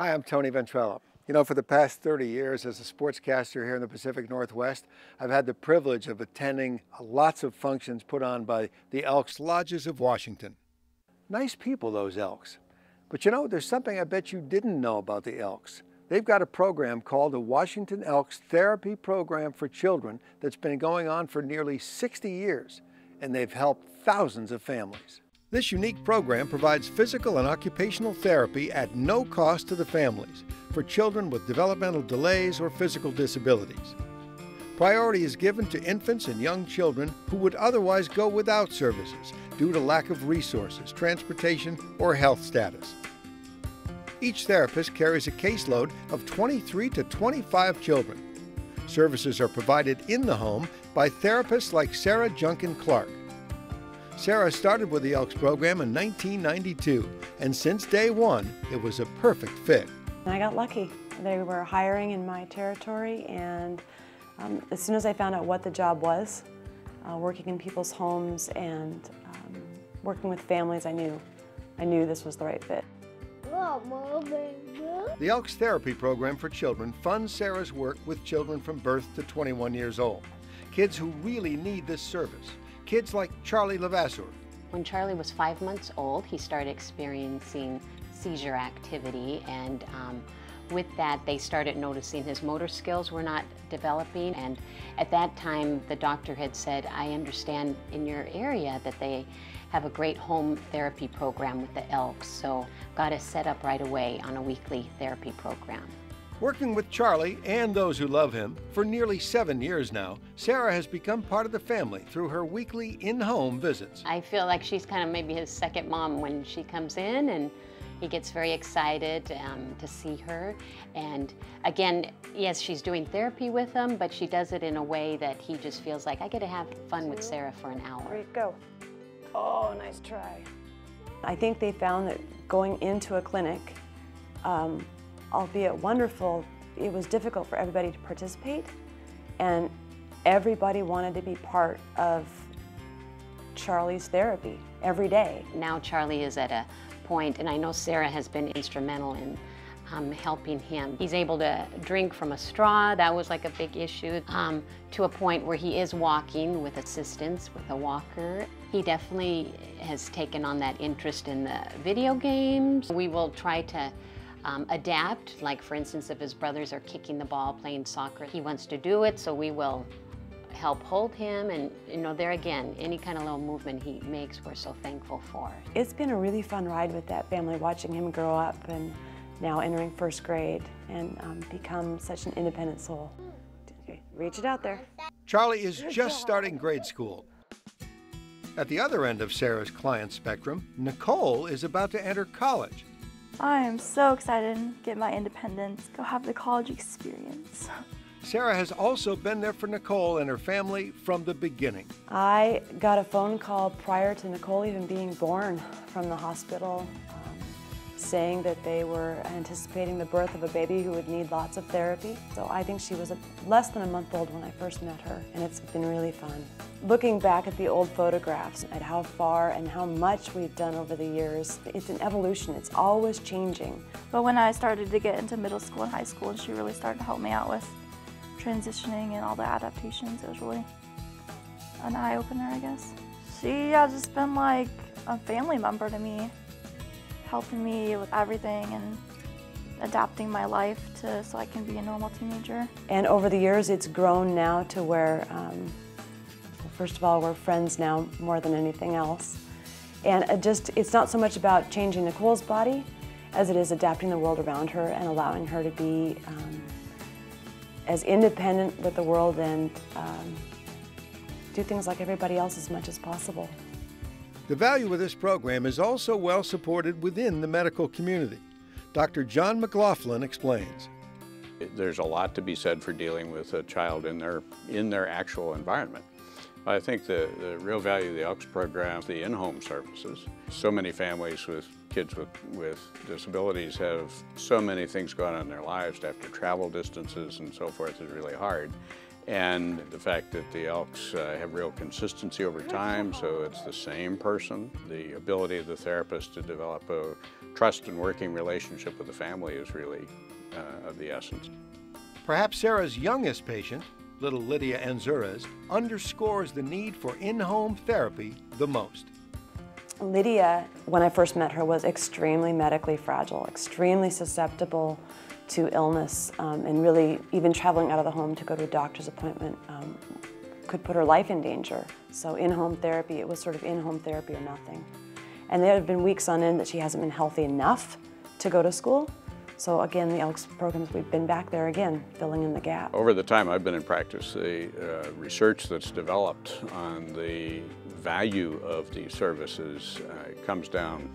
Hi, I'm Tony Ventrella. You know, for the past 30 years as a sportscaster here in the Pacific Northwest, I've had the privilege of attending lots of functions put on by the Elks Lodges of Washington. Nice people, those Elks. But you know, there's something I bet you didn't know about the Elks. They've got a program called the Washington Elks Therapy Program for Children that's been going on for nearly 60 years, and they've helped thousands of families. This unique program provides physical and occupational therapy at no cost to the families for children with developmental delays or physical disabilities. Priority is given to infants and young children who would otherwise go without services due to lack of resources, transportation, or health status. Each therapist carries a caseload of 23 to 25 children. Services are provided in the home by therapists like Sarah Junkin Clark. Sarah started with the Elks program in 1992, and since day one, it was a perfect fit. I got lucky. They were hiring in my territory, and as soon as I found out what the job was, working in people's homes and working with families, I knew this was the right fit. The Elks Therapy Program for Children funds Sarah's work with children from birth to 21 years old, kids who really need this service. Kids like Charlie Levasseur. When Charlie was 5 months old, he started experiencing seizure activity, and with that, they started noticing his motor skills were not developing. And at that time, the doctor had said, I understand in your area that they have a great home therapy program with the Elks, so got us set up right away on a weekly therapy program. Working with Charlie and those who love him for nearly 7 years now, Sarah has become part of the family through her weekly in-home visits. I feel like she's kind of maybe his second mom when she comes in, and he gets very excited to see her. And again, yes, she's doing therapy with him, but she does it in a way that he just feels like, I get to have fun with Sarah for an hour. There you go. Oh, nice try. I think they found that going into a clinic, albeit wonderful, it was difficult for everybody to participate, and everybody wanted to be part of Charlie's therapy every day. Now Charlie is at a point, and I know Sarah has been instrumental in helping him. He's able to drink from a straw. That was like a big issue, to a point where he is walking with assistance with a walker. He definitely has taken on that interest in the video games. We will try to adapt, like for instance, if his brothers are kicking the ball, playing soccer, he wants to do it, so we will help hold him, and you know, there again, any kind of little movement he makes, we're so thankful for. It's been a really fun ride with that family, watching him grow up and now entering first grade and become such an independent soul. Okay, reach it out there. Charlie is just starting grade school. At the other end of Sarah's client spectrum, Nicole is about to enter college. I am so excited to get my independence, go have the college experience. Sarah has also been there for Nicole and her family from the beginning. I got a phone call prior to Nicole even being born from the hospital, saying that they were anticipating the birth of a baby who would need lots of therapy. So I think she was less than a month old when I first met her, and it's been really fun. Looking back at the old photographs, at how far and how much we've done over the years, it's an evolution, it's always changing. But when I started to get into middle school and high school, she really started to help me out with transitioning and all the adaptations. It was really an eye-opener, I guess. She has just been like a family member to me, helping me with everything and adapting my life so I can be a normal teenager. And over the years, it's grown now to where, first of all, we're friends now more than anything else. And it's not so much about changing Nicole's body as it is adapting the world around her and allowing her to be as independent with the world and do things like everybody else as much as possible. The value of this program is also well supported within the medical community. Dr. John McLaughlin explains. There's a lot to be said for dealing with a child in their actual environment. I think the real value of the Elks program, the in-home services. So many families with kids with disabilities have so many things going on in their lives to have to travel distances and so forth is really hard. And the fact that the Elks have real consistency over time, so it's the same person. The ability of the therapist to develop trust and working relationship with the family is really of the essence. Perhaps Sarah's youngest patient, little Lydia Anzures, underscores the need for in-home therapy the most. Lydia, when I first met her, was extremely medically fragile, extremely susceptible to illness, and really even traveling out of the home to go to a doctor's appointment could put her life in danger. So in-home therapy, it was sort of in-home therapy or nothing. And there have been weeks on end that she hasn't been healthy enough to go to school. So again, the Elks programs, we've been back there again, filling in the gap. Over the time I've been in practice, the research that's developed on the value of these services comes down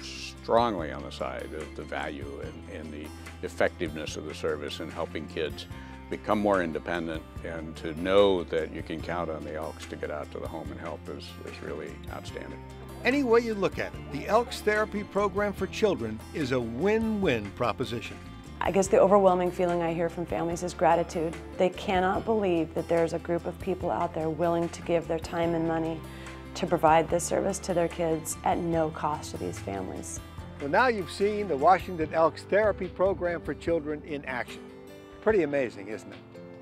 strongly on the side of the value and the effectiveness of the service in helping kids become more independent, and to know that you can count on the Elks to get out to the home and help is really outstanding. Any way you look at it, the Elks Therapy Program for Children is a win-win proposition. I guess the overwhelming feeling I hear from families is gratitude. They cannot believe that there's a group of people out there willing to give their time and money to provide this service to their kids at no cost to these families. Well, now you've seen the Washington Elks Therapy Program for Children in action. Pretty amazing, isn't it?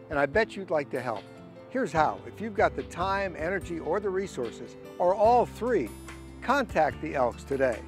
And I bet you'd like to help. Here's how. If you've got the time, energy, or the resources, or all three, contact the Elks today.